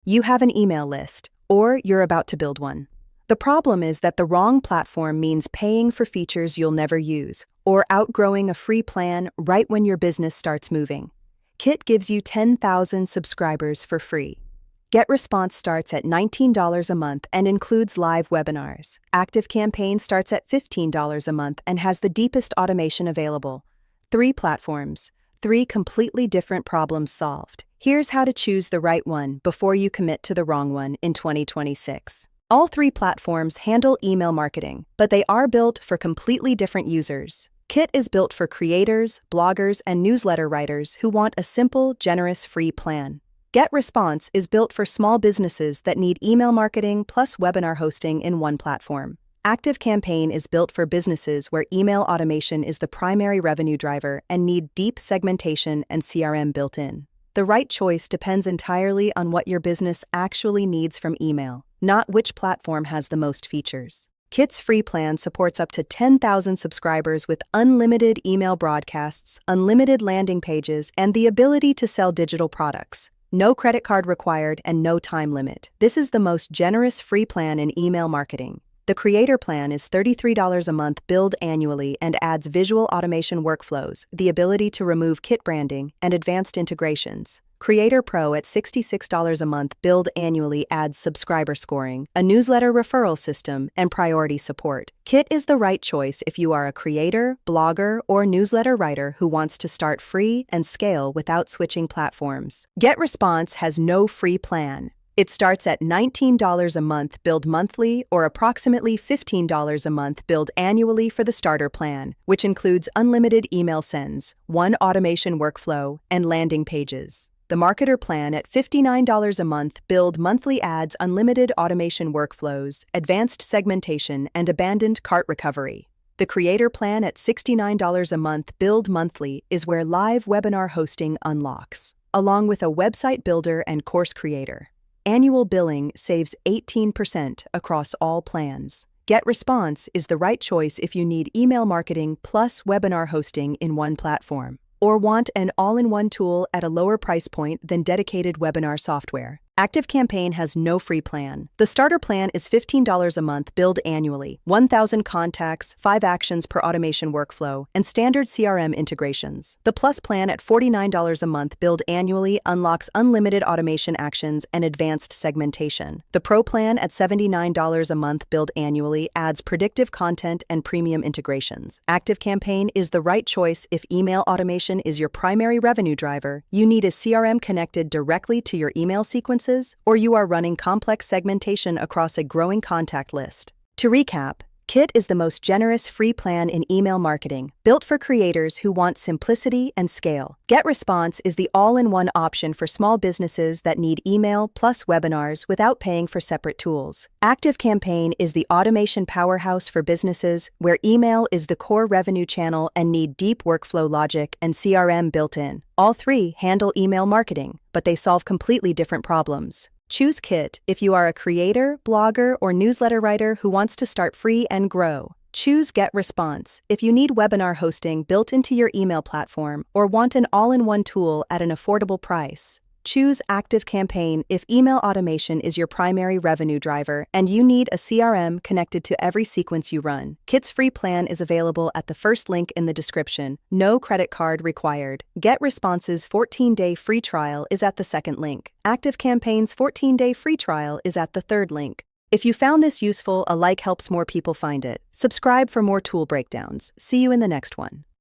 You have an email list, or you're about to build one. The problem is that the wrong platform means paying for features you'll never use, or outgrowing a free plan right when your business starts moving. Kit gives you 10,000 subscribers for free. GetResponse starts at $19 a month and includes live webinars. ActiveCampaign starts at $15 a month and has the deepest automation available. 3 platforms, 3 completely different problems solved. Here's how to choose the right one before you commit to the wrong one in 2026. All 3 platforms handle email marketing, but they are built for completely different users. Kit is built for creators, bloggers, and newsletter writers who want a simple, generous, free plan. GetResponse is built for small businesses that need email marketing plus webinar hosting in one platform. ActiveCampaign is built for businesses where email automation is the primary revenue driver and need deep segmentation and CRM built in. The right choice depends entirely on what your business actually needs from email, not which platform has the most features. Kit's free plan supports up to 10,000 subscribers with unlimited email broadcasts, unlimited landing pages, and the ability to sell digital products. No credit card required and no time limit. This is the most generous free plan in email marketing. The Creator Plan is $33 a month billed annually and adds visual automation workflows, the ability to remove kit branding, and advanced integrations. Creator Pro at $66 a month billed annually adds subscriber scoring, a newsletter referral system, and priority support. Kit is the right choice if you are a creator, blogger, or newsletter writer who wants to start free and scale without switching platforms. GetResponse has no free plan. It starts at $19 a month billed monthly or approximately $15 a month billed annually for the starter plan, which includes unlimited email sends, 1 automation workflow, and landing pages. The marketer plan at $59 a month billed monthly adds unlimited automation workflows, advanced segmentation, and abandoned cart recovery. The creator plan at $69 a month billed monthly is where live webinar hosting unlocks, along with a website builder and course creator. Annual billing saves 18% across all plans. GetResponse is the right choice if you need email marketing plus webinar hosting in one platform, or want an all-in-one tool at a lower price point than dedicated webinar software. ActiveCampaign has no free plan. The starter plan is $15 a month billed annually, 1,000 contacts, 5 actions per automation workflow, and standard CRM integrations. The Plus plan at $49 a month billed annually unlocks unlimited automation actions and advanced segmentation. The Pro plan at $79 a month billed annually adds predictive content and premium integrations. ActiveCampaign is the right choice if email automation is your primary revenue driver, you need a CRM connected directly to your email sequence, or you are running complex segmentation across a growing contact list. To recap, Kit is the most generous free plan in email marketing, built for creators who want simplicity and scale. GetResponse is the all-in-one option for small businesses that need email plus webinars without paying for separate tools. ActiveCampaign is the automation powerhouse for businesses where email is the core revenue channel and need deep workflow logic and CRM built in. All 3 handle email marketing, but they solve completely different problems. Choose Kit if you are a creator, blogger, or newsletter writer who wants to start free and grow. Choose GetResponse if you need webinar hosting built into your email platform or want an all-in-one tool at an affordable price. Choose ActiveCampaign if email automation is your primary revenue driver and you need a CRM connected to every sequence you run. Kit's free plan is available at the first link in the description. No credit card required. GetResponse's 14-day free trial is at the second link. ActiveCampaign's 14-day free trial is at the third link. If you found this useful, a like helps more people find it. Subscribe for more tool breakdowns. See you in the next one.